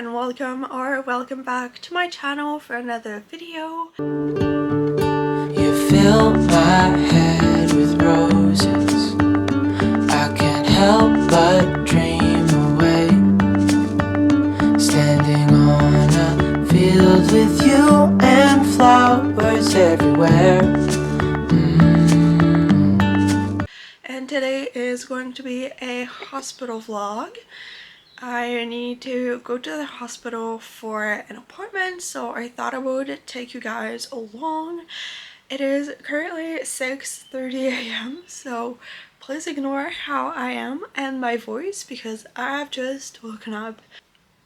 and welcome back to my channel for another video. You fill my head with roses. I can't help but dream away, standing on a field with you and flowers everywhere. And today is going to be a hospital vlog. I need to go to the hospital for an appointment, so I thought I would take you guys along. It is currently 6:30 a.m. so please ignore how I am and my voice because I have just woken up.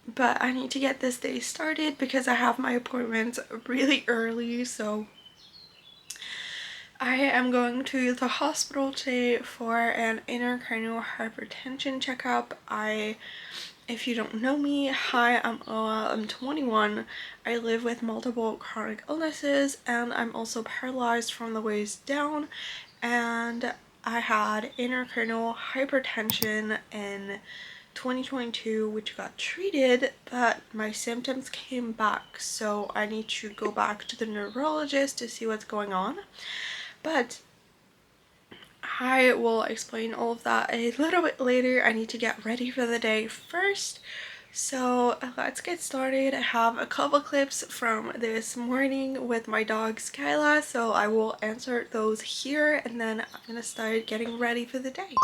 But I need to get this day started because I have my appointments really early, so I am going to the hospital today for an intracranial hypertension checkup. If you don't know me, hi, I'm 21. I live with multiple chronic illnesses and I'm also paralyzed from the waist down, and I had intracranial hypertension in 2022 which got treated, but my symptoms came back, so I need to go back to the neurologist to see what's going on. But I will explain all of that a little bit later. I need to get ready for the day first. So let's get started. I have a couple clips from this morning with my dog Skyla, so I will answer those here and then I'm gonna start getting ready for the day.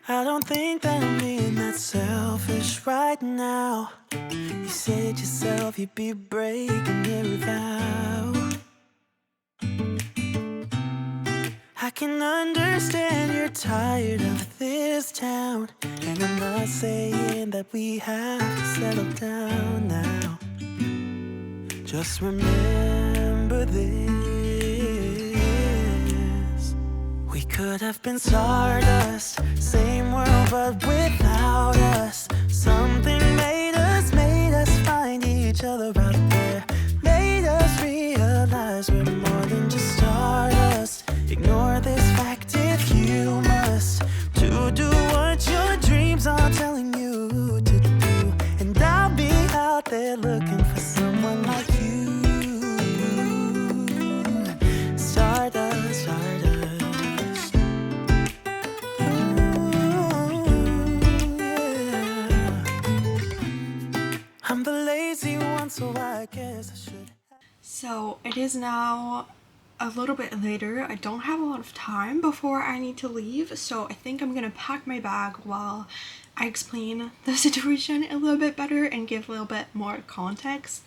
I don't think that I'm being that selfish right now. You said yourself you'd be breaking every vow. I can understand you're tired of this town, and I'm not saying that we have to settle down now. Just remember this: we could have been stardust, same world but without us. Something made us find each other out there, made us realize we're more than just stardust. Ignore this fact if you must, to do what your dreams are telling you to do, and I'll be out there looking for someone like you. Stardust, stardust. I'm the lazy one, so I guess I should. So it is now a little bit later. I don't have a lot of time before I need to leave, so I think I'm gonna pack my bag while I explain the situation a little bit better and give a little bit more context.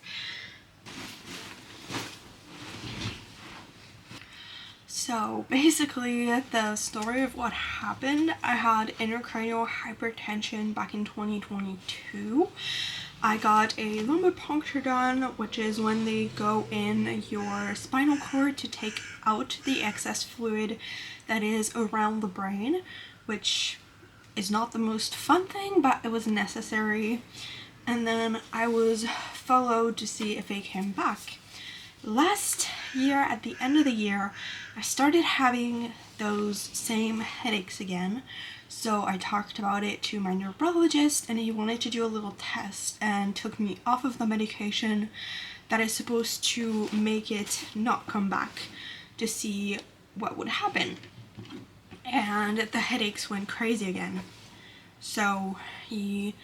So basically, the story of what happened: I had intracranial hypertension back in 2022. I got a lumbar puncture done, which is when they go in your spinal cord to take out the excess fluid that is around the brain, which is not the most fun thing, but it was necessary. And then I was followed to see if it came back. Last year, at the end of the year, I started having those same headaches again. So I talked about it to my neurologist and he wanted to do a little test and took me off of the medication that is supposed to make it not come back, to see what would happen. And the headaches went crazy again. So he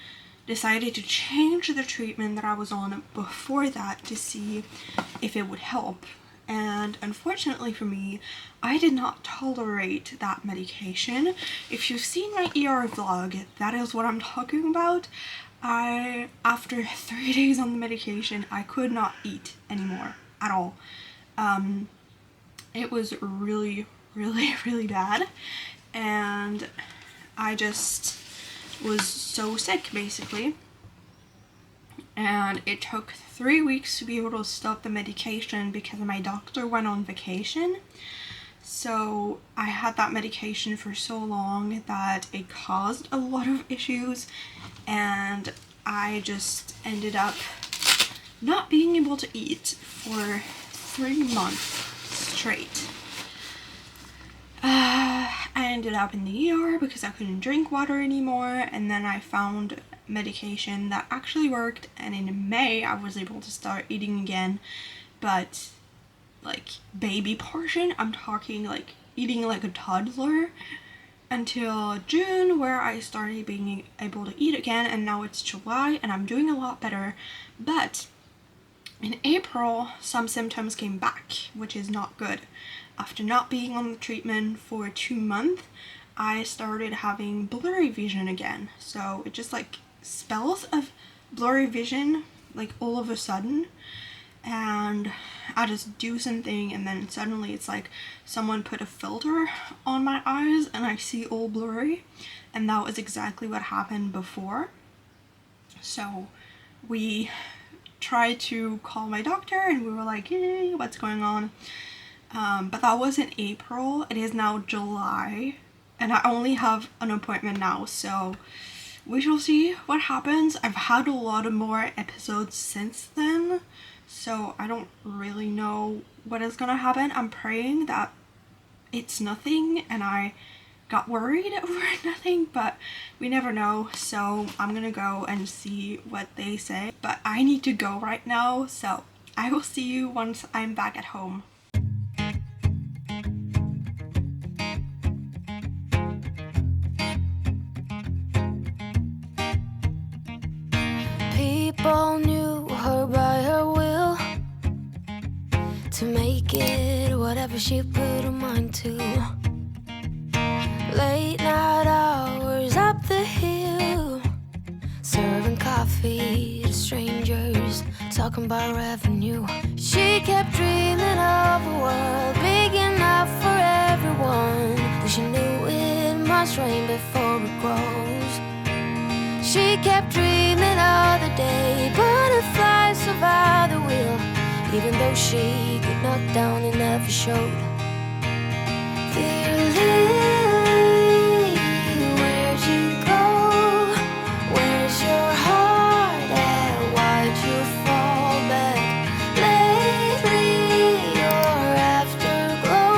decided to change the treatment that I was on before that to see if it would help. And unfortunately for me, I did not tolerate that medication. If you've seen my ER vlog, that is what I'm talking about. After 3 days on the medication, I could not eat anymore at all. It was really, really bad, and I just was so sick basically. And it took 3 weeks to be able to stop the medication because my doctor went on vacation. So I had that medication for so long that it caused a lot of issues, and I just ended up not being able to eat for 3 months straight. I ended up in the ER because I couldn't drink water anymore, and then I found medication that actually worked, and in May I was able to start eating again, but like baby portion, I'm talking like eating like a toddler, until June, where I started being able to eat again, and now it's July and I'm doing a lot better. But in April, some symptoms came back, which is not good. After not being on the treatment for 2 months, I started having blurry vision again. So it just like spells of blurry vision like all of a sudden, and I just do something and then suddenly it's like someone put a filter on my eyes and I see all blurry, and that was exactly what happened before. So we tried to call my doctor and we were like, hey, what's going on? But that was in April. It is now July and I only have an appointment now, so we shall see what happens. I've had a lot of more episodes since then, so I don't really know what is gonna happen. I'm praying that it's nothing and I got worried over nothing, but we never know. So I'm gonna go and see what they say, but I need to go right now, so I will see you once I'm back at home. People knew her by her will, to make it whatever she put her mind to. Late night hours up the hill, serving coffee to strangers, talking about revenue. She kept dreaming of a world big enough for everyone, but she knew it must rain before it grows. She kept dreaming of the day butterflies survived the wheel, even though she got knocked down and never showed. Dear Lily, where'd you go? Where's your heart at? Why'd you fall back? Lately your afterglow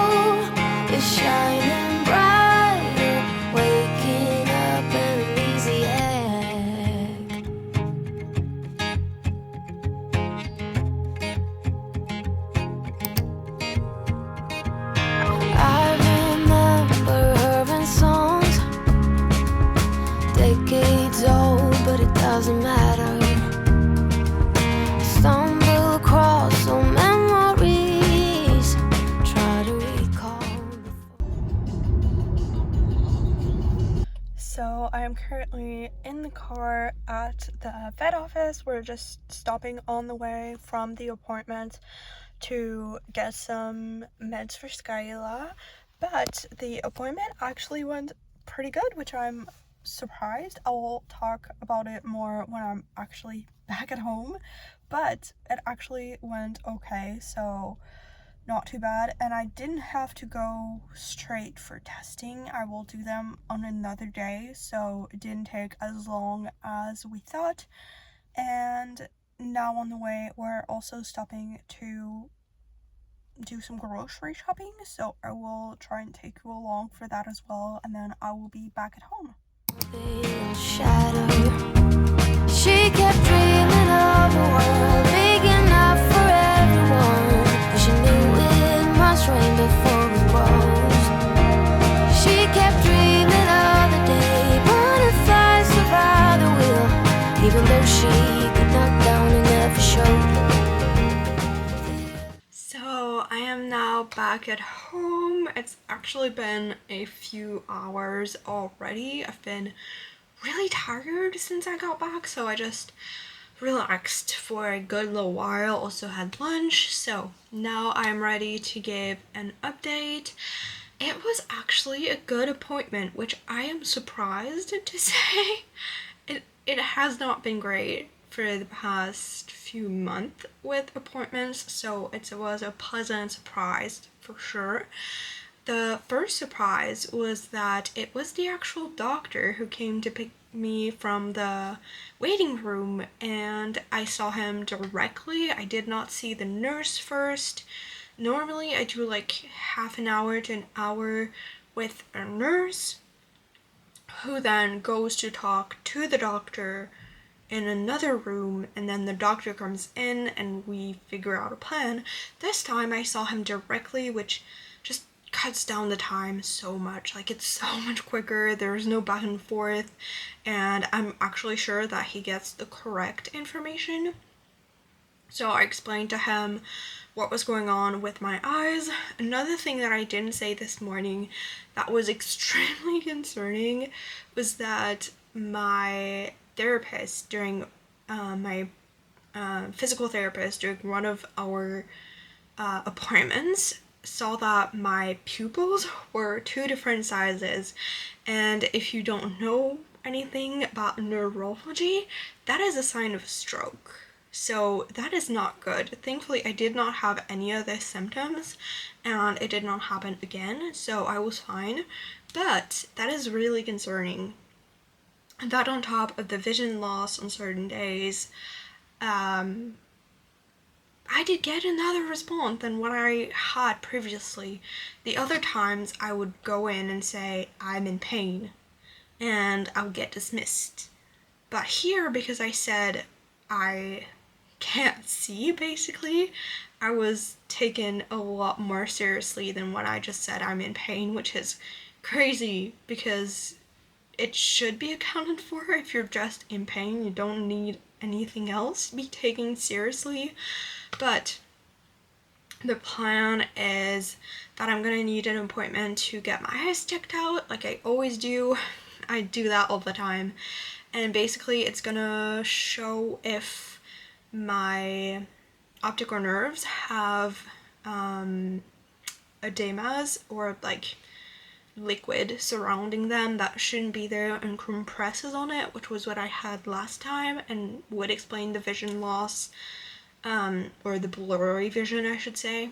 is shining brighter, waking up an easy egg. I remember her in songs, decades old, but it doesn't matter. Stumble across some memories, try to recall. So I am currently in the car at the vet office. We're just stopping on the way from the appointment to get some meds for Skyla, but the appointment actually went pretty good, which I'm surprised. I will talk about it more when I'm actually back at home, but it actually went okay, so not too bad. And I didn't have to go straight for testing. I will do them on another day, so it didn't take as long as we thought. And now on the way, we're also stopping to do some grocery shopping, so I will try and take you along for that as well, and then I will be back at home. Shadow. She kept dreaming of a world big enough for everyone, but she knew it must rain before it grows. She kept dreaming of the day butterflies survived the wheel, even though she got knocked down and never showed. So I am now back at home. It's actually been a few hours already. I've been really tired since I got back, so I just relaxed for a good little while, also had lunch, so now I'm ready to give an update. It was actually a good appointment, which I am surprised to say. It has not been great for the past few months with appointments, so it was a pleasant surprise for sure. The first surprise was that it was the actual doctor who came to pick me from the waiting room, and I saw him directly. I did not see the nurse first. Normally I do like half an hour to an hour with a nurse, who then goes to talk to the doctor in another room, and then the doctor comes in and we figure out a plan. This time I saw him directly, which just cuts down the time so much. Like, it's so much quicker, there's no back and forth, and I'm actually sure that he gets the correct information. So I explained to him what was going on with my eyes. Another thing that I didn't say this morning that was extremely concerning was that my therapist during my physical therapist during one of our appointments saw that my pupils were two different sizes, and if you don't know anything about neurology, that is a sign of stroke. So that is not good. Thankfully, I did not have any of the symptoms, and it did not happen again, so I was fine. But that is really concerning. And that on top of the vision loss on certain days, I did get another response than what I had previously. The other times I would go in and say, I'm in pain, and I'll get dismissed. But here, because I said I can't see, basically, I was taken a lot more seriously than when I just said I'm in pain, which is crazy because it should be accounted for. If you're just in pain, you don't need anything else to be taken seriously. But the plan is that I'm gonna need an appointment to get my eyes checked out, like I always do. I do that all the time. And basically it's gonna show if my optical nerves have edemas or like liquid surrounding them that shouldn't be there and compresses on it, which was what I had last time and would explain the vision loss, or the blurry vision, I should say.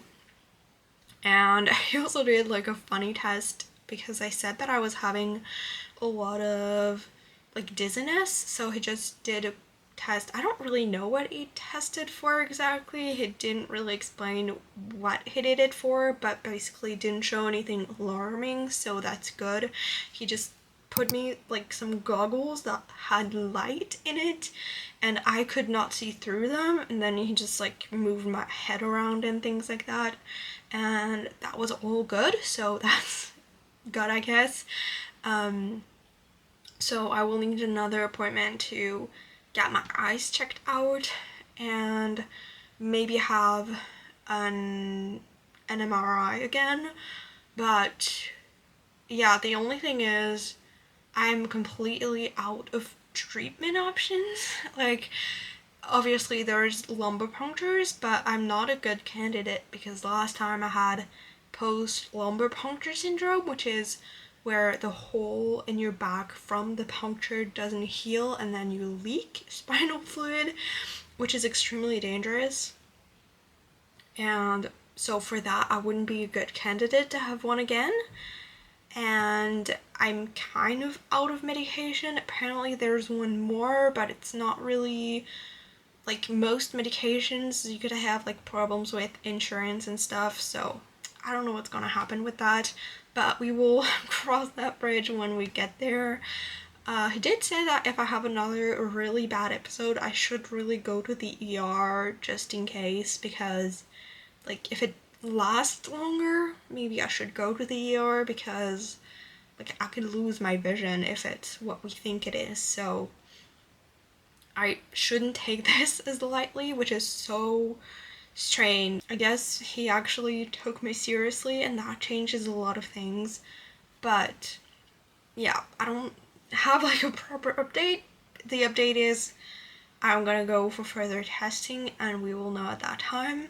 And I also did like a funny test because I said that I was having a lot of like dizziness, so he just did a test. I don't really know what he tested for exactly. He didn't really explain what he did it for, but basically didn't show anything alarming, so that's good. He just put me like some goggles that had light in it and I could not see through them, and then he just like moved my head around and things like that, and that was all good, so that's good, I guess. So I will need another appointment to get my eyes checked out and maybe have an MRI again. But yeah, the only thing is I'm completely out of treatment options. Like, obviously there's lumbar punctures, but I'm not a good candidate because last time I had post lumbar puncture syndrome, which is where the hole in your back from the puncture doesn't heal and then you leak spinal fluid, which is extremely dangerous. And so for that, I wouldn't be a good candidate to have one again. And I'm kind of out of medication. Apparently there's one more, but it's not really like most medications. You could have like problems with insurance and stuff, so I don't know what's gonna happen with that, but we will cross that bridge when we get there. He did say that if I have another really bad episode, I should really go to the ER just in case, because like if it lasts longer, maybe I should go to the ER because like I could lose my vision if it's what we think it is. So I shouldn't take this as lightly, which is so strange. I guess he actually took me seriously and that changes a lot of things. But yeah, I don't have like a proper update. The update is I'm gonna go for further testing and we will know at that time.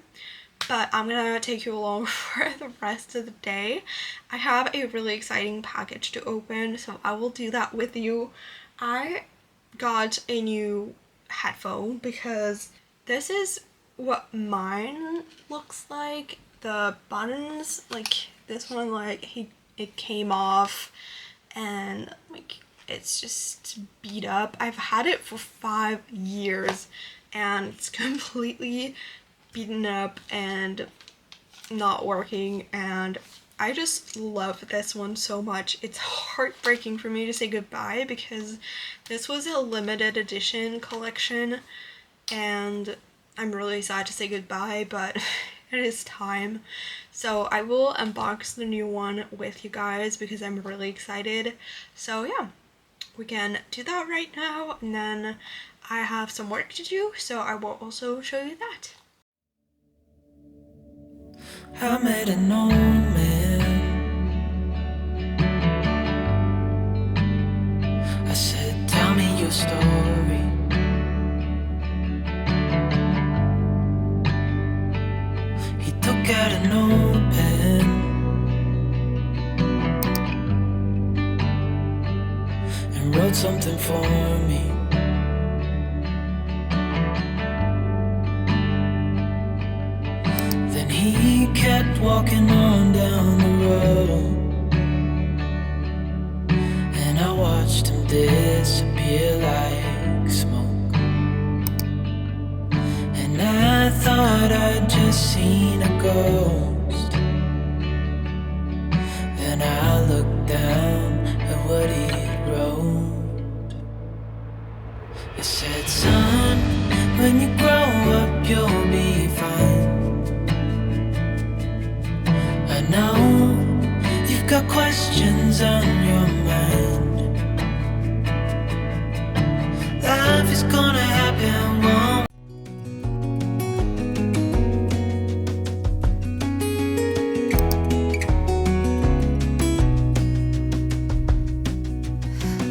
But I'm gonna take you along for the rest of the day. I have a really exciting package to open, so I will do that with you. I got a new headphone because this is what mine looks like. The buttons, like this one, like it came off and like it's just beat up. I've had it for 5 years and it's completely beaten up and not working, and I just love this one so much. It's heartbreaking for me to say goodbye because this was a limited edition collection and I'm really sad to say goodbye, but it is time. So I will unbox the new one with you guys because I'm really excited. So yeah, we can do that right now, and then I have some work to do, so I will also show you that. I met an old man. I said, tell me your story. He took out a notepad and wrote something for me. Then he kept walking on down the road, and I watched him disappear like smoke. And I thought I'd just seen a ghost. Then I looked down at what he wrote. It said, son, when you grow up you'll be fine. I know you've got questions on your mind. Life is gonna happen one.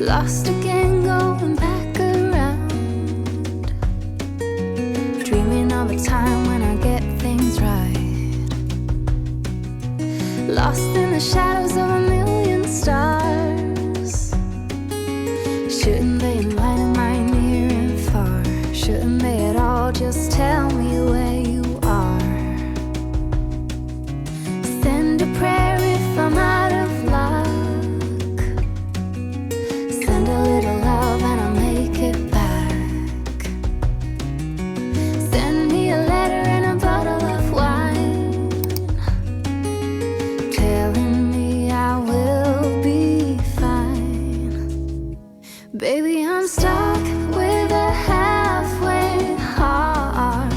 Lost again, going back around, dreaming of a time when I get things right. Lost in the shadows of a million stars. Shouldn't they enlighten my near and far? Shouldn't they at all just tell me where you are? Send a prayer if I'm out of luck. Send a little love and I'll make it back. Send me a letter and a bottle of wine, telling me I will be fine. Baby, I'm stuck with a halfway heart.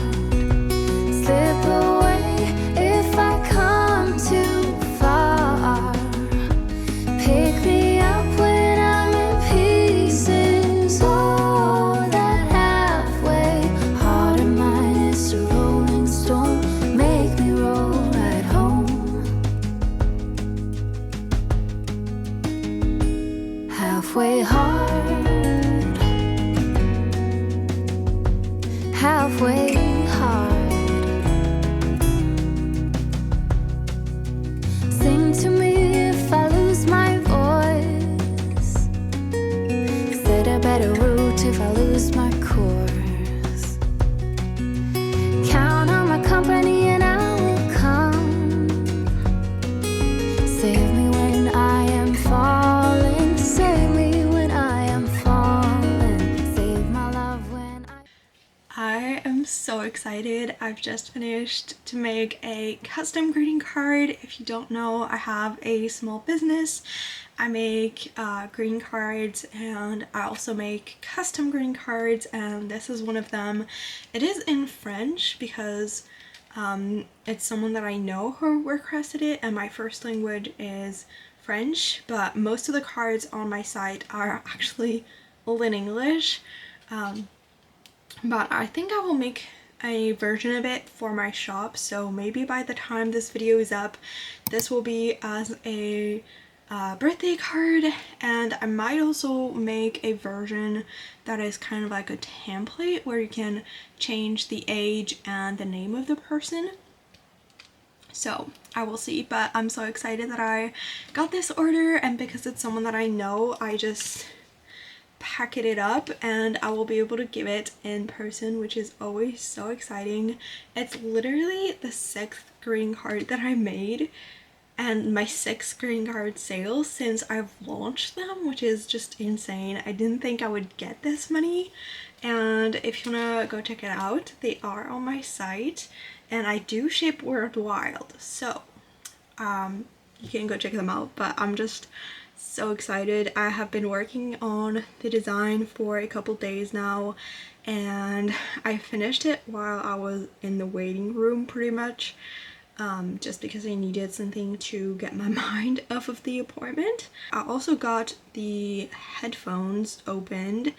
Slip away if I come too far. Pick me up when I'm in pieces. Oh, that halfway heart of mine is a rolling stone. Make me roll right home. Halfway hard, halfway hard. Sing to me if I lose my voice. Set a better route if I lose my course. Count on my company and I will come. Save me when I am falling. Save me when I am falling. Save my love when I am so excited. I've just finished to make a custom greeting card. If you don't know, I have a small business. I make greeting cards, and I also make custom greeting cards, and this is one of them. It is in French because it's someone that I know who requested it, and my first language is French, but most of the cards on my site are actually all in English. But I think I will make a version of it for my shop, so maybe by the time this video is up, this will be as a birthday card, and I might also make a version that is kind of like a template where you can change the age and the name of the person. So I will see, but I'm so excited that I got this order, and because it's someone that I know, I just packet it up and I will be able to give it in person, which is always so exciting. It's literally the 6th greeting card that I made, and my 6th green card sales since I've launched them, which is just insane. I didn't think I would get this many, and if you wanna go check it out, they are on my site, and I do ship worldwide, so you can go check them out. But I'm just so excited. I have been working on the design for a couple days now, and I finished it while I was in the waiting room pretty much. Just because I needed something to get my mind off of the appointment. I also got the headphones opened,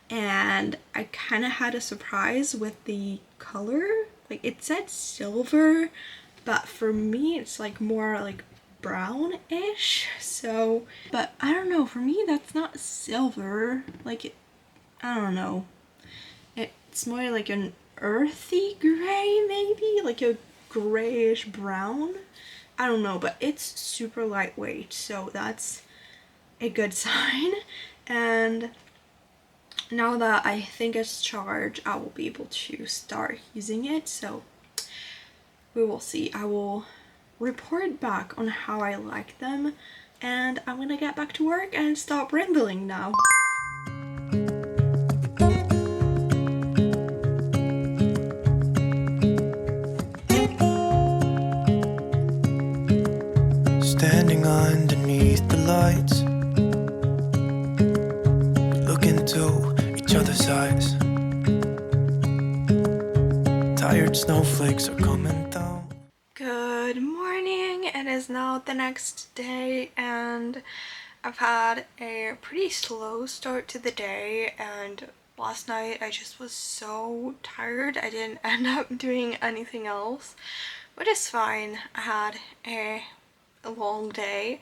and I kind of had a surprise with the color. Like, it said silver, but for me it's like more like brownish. So, but I don't know, for me that's not silver. Like, I don't know. It's more like an earthy gray, maybe like a grayish brown. I don't know, but it's super lightweight, so that's a good sign. And now that I think it's charged, I will be able to start using it, so we will see. I will report back on how I like them, and I'm gonna get back to work and stop rambling now. Standing underneath the lights, we look into each other's eyes. Tired snowflakes are coming down. Good morning. It is now the next day, and I've had a pretty slow start to the day, and last night I just was so tired I didn't end up doing anything else, but it's fine. I had a long day,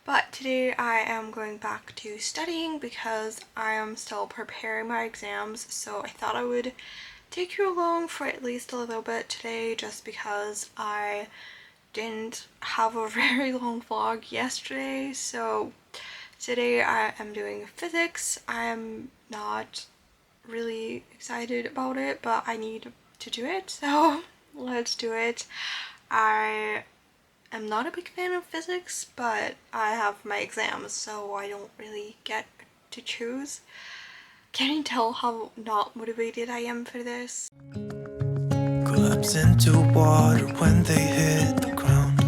but today I am going back to studying because I am still preparing my exams, so I thought I would take you along for at least a little bit today, just because I didn't have a very long vlog yesterday. So today I am doing physics. I am not really excited about it, but I need to do it, so let's do it. I'm not a big fan of physics, but I have my exams, so I don't really get to choose. Can you tell how not motivated I am for this? Collapse into water when they hit the ground.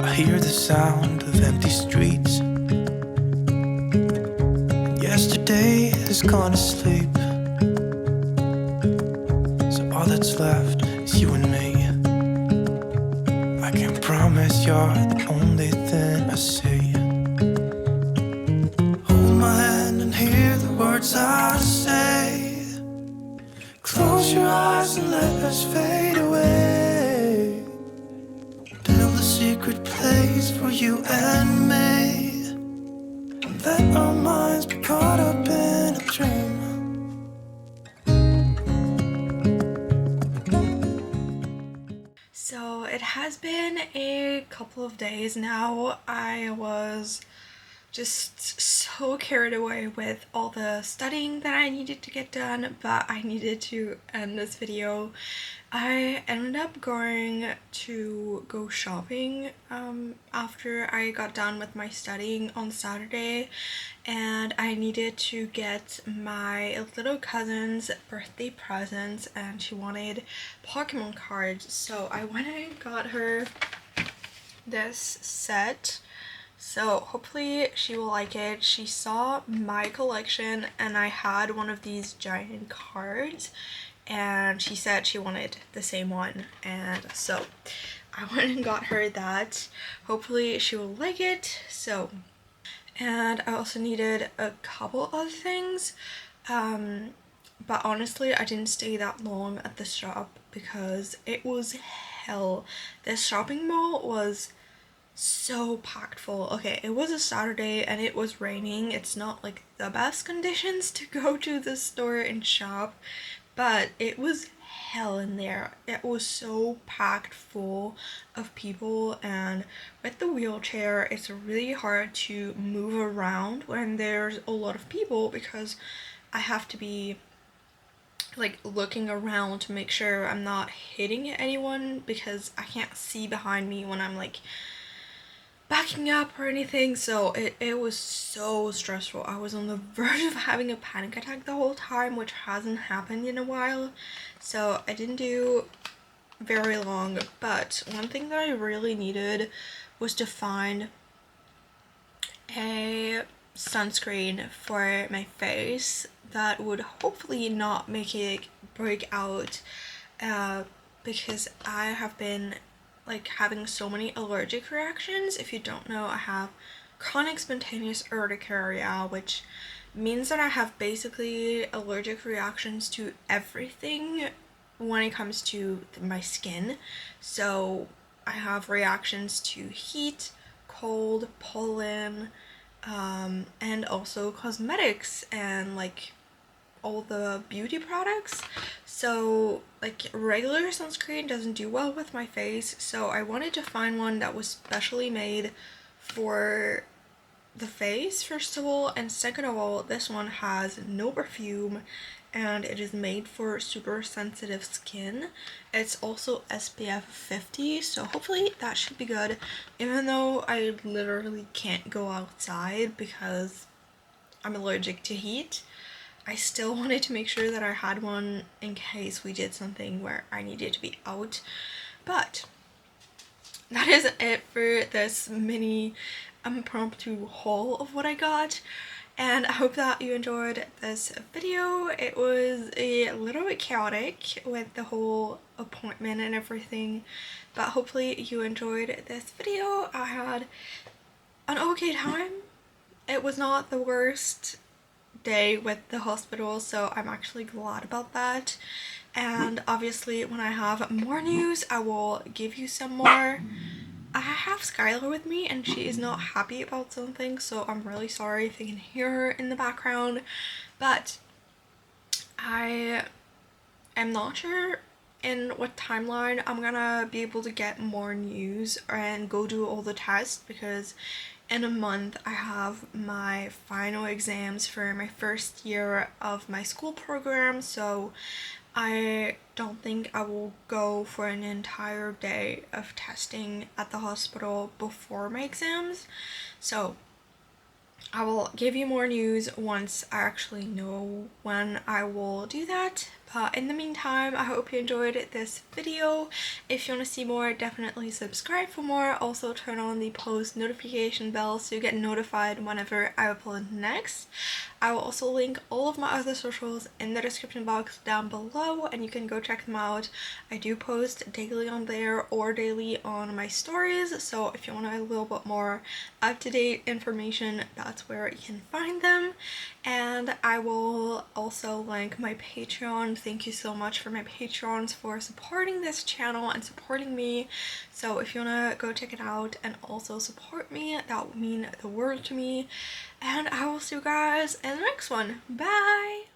I hear the sound of empty streets. Yesterday has gone to sleep, so all that's left is you and me. I can't promise you're the only thing I see. Hold my hand and hear the words I say. Close your eyes and let us fade away. Build a secret place for you and me, and let our minds be caught up in a dream. So it has been a couple of days now. I was just so carried away with all the studying that I needed to get done, but I needed to end this video. I ended up going to go shopping after I got done with my studying on Saturday, and I needed to get my little cousin's birthday presents, and she wanted Pokemon cards, so I went and got her this set. So hopefully she will like it. She saw my collection and I had one of these giant cards, and she said she wanted the same one, and so I went and got her that. Hopefully she will like it. So, and I also needed a couple other things, but honestly I didn't stay that long at the shop because it was hell. This shopping mall was so packed full. Okay, it was a Saturday and it was raining. It's not like the best conditions to go to the store and shop, but it was hell in there. It was so packed full of people, and with the wheelchair it's really hard to move around when there's a lot of people because I have to be like looking around to make sure I'm not hitting anyone, because I can't see behind me when I'm like backing up or anything. So it was so stressful. I was on the verge of having a panic attack the whole time, which hasn't happened in a while. So I didn't do very long, but one thing that I really needed was to find a sunscreen for my face that would hopefully not make it break out, because I have been like having so many allergic reactions. If you don't know, I have chronic spontaneous urticaria, which means that I have basically allergic reactions to everything when it comes to my skin. So I have reactions to heat, cold, pollen, and also cosmetics and like all the beauty products. So like regular sunscreen doesn't do well with my face, so I wanted to find one that was specially made for the face, first of all, and second of all, this one has no perfume and it is made for super sensitive skin. It's also SPF 50, so hopefully that should be good, even though I literally can't go outside because I'm allergic to heat. I still wanted to make sure that I had one in case we did something where I needed to be out. But that is it for this mini impromptu haul of what I got, and I hope that you enjoyed this video. It was a little bit chaotic with the whole appointment and everything, but hopefully you enjoyed this video. I had an okay time. It was not the worst day with the hospital, so I'm actually glad about that. And obviously when I have more news, I will give you some more. I have Skylar with me and she is not happy about something, so I'm really sorry if you can hear her in the background, but I am not sure in what timeline I'm gonna be able to get more news and go do all the tests, because in a month I have my final exams for my first year of my school program, so I don't think I will go for an entire day of testing at the hospital before my exams. So I will give you more news once I actually know when I will do that. But in the meantime, I hope you enjoyed this video. If you want to see more, definitely subscribe for more. Also turn on the post notification bell so you get notified whenever I upload next. I will also link all of my other socials in the description box down below, and you can go check them out. I do post daily on there or daily on my stories, so if you want a little bit more up-to-date information, that's where you can find them. And I will also link my Patreon. Thank you so much for my Patrons for supporting this channel and supporting me. So if you want to go check it out and also support me, that would mean the world to me. And I will see you guys in the next one. Bye!